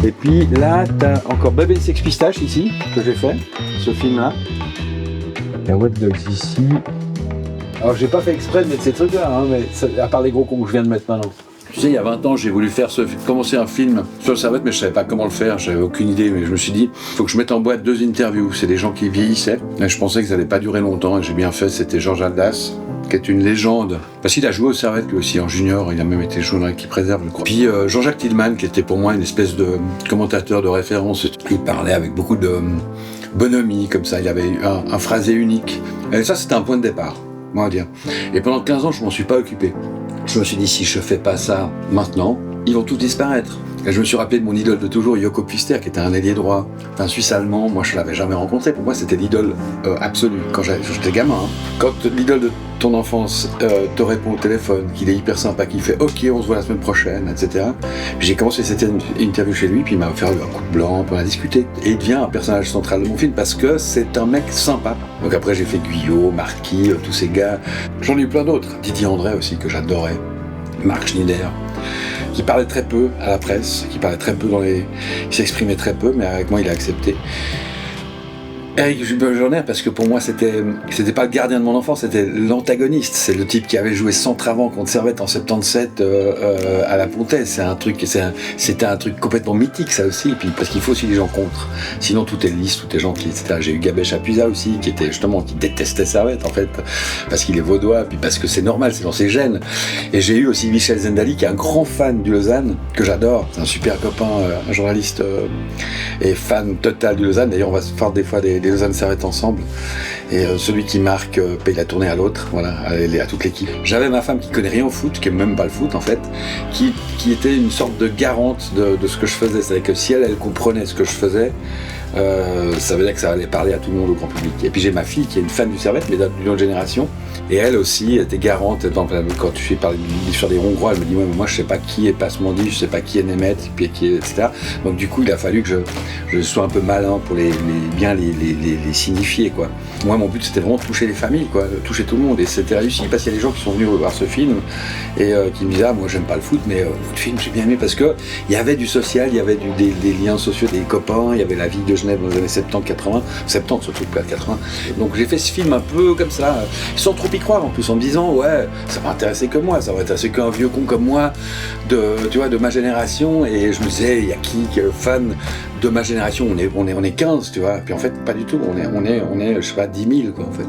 Et puis là, t'as encore Baby Sex Pistache ici, que j'ai fait, ce film-là. Il y a What Dogs ici. Alors j'ai pas fait exprès de mettre ces trucs-là, hein, mais à part les gros cons que je viens de mettre maintenant. Tu sais, il y a 20 ans, j'ai voulu commencer un film sur le Servette, mais je savais pas comment le faire, j'avais aucune idée, mais je me suis dit, faut que je mette en boîte 2 interviews. C'est des gens qui vieillissaient, et je pensais que ça allait pas durer longtemps, et j'ai bien fait. C'était Georges Aldas, qui est une légende, parce qu'il a joué au Servette lui aussi en junior, il a même été joué dans l'équipe réserve, je crois. Puis Jean-Jacques Tillman, qui était pour moi une espèce de commentateur de référence, il parlait avec beaucoup de bonhomie, comme ça, il avait un phrasé unique. Et ça, c'était un point de départ, on va dire. Et pendant 15 ans, je m'en suis pas occupé. Je me suis dit, si je fais pas ça maintenant, ils vont tous disparaître. Et je me suis rappelé de mon idole de toujours, Joko Pfister, qui était un ailier droit, un Suisse allemand. Moi, je l'avais jamais rencontré. Pour moi, c'était l'idole absolue. Quand j'étais gamin, hein. Quand l'idole de ton enfance te répond au téléphone, qu'il est hyper sympa, qu'il fait « Ok, on se voit la semaine prochaine », etc. J'ai commencé cette interview chez lui, puis il m'a offert un coup de blanc, puis on a discuté. Et il devient un personnage central de mon film parce que c'est un mec sympa. Donc après, j'ai fait Guyot, Marquis, tous ces gars. J'en ai eu plein d'autres. Didier André aussi, que j'adorais. Marc Schneider, qui parlait très peu à la presse, qui s'exprimait très peu, mais avec moi il a accepté. Eric Journer, parce que pour moi c'était pas le gardien de mon enfance, c'était l'antagoniste. C'est le type qui avait joué Centre-Avant contre Servette en 77 à la Pontaise. C'était un truc complètement mythique, ça aussi. Et puis parce qu'il faut aussi des gens contre. Sinon tout est lisse, tout est gentil, etc. J'ai eu Gabé Chapuisat aussi, qui détestait Servette en fait, parce qu'il est vaudois, puis parce que c'est normal, c'est dans ses gènes. Et j'ai eu aussi Michel Zendali, qui est un grand fan du Lausanne, que j'adore. C'est un super copain, un journaliste et fan total du Lausanne. D'ailleurs, on va se faire des fois des Lausanne Servette ensemble, et celui qui marque paye la tournée à l'autre, voilà, à toute l'équipe. J'avais ma femme qui connaît rien au foot, qui aime même pas le foot en fait, qui était une sorte de garante de ce que je faisais. C'est-à-dire que si elle comprenait ce que je faisais, ça veut dire que ça allait parler à tout le monde, au grand public. Et puis j'ai ma fille qui est une fan du Servette, mais d'une autre génération, et elle aussi était garante. Quand tu fais parler sur des Hongrois, elle me dit ouais, mais moi je sais pas qui est Plasmodi, je sais pas qui est Nemeth, puis qui est, etc. Donc du coup il a fallu que je sois un peu malin pour bien les signifier, quoi. Moi mon but c'était vraiment de toucher les familles, quoi, de toucher tout le monde, et c'était réussi parce qu'il y a des gens qui sont venus voir ce film et qui me disaient moi j'aime pas le foot, mais votre film j'ai bien aimé parce que il y avait du social, il y avait des liens sociaux, des copains, il y avait la vie de Genève dans les années 70-80, 70 surtout, pas 80. Donc j'ai fait ce film un peu comme ça, sans trop y croire en plus, en me disant ouais, ça va intéresser que moi, ça va intéresser qu'un vieux con comme moi, de ma génération. Et je me disais, il y a qui est fan de ma génération, on est 15, tu vois. Puis en fait, pas du tout, on est je sais pas, 10 000 quoi en fait.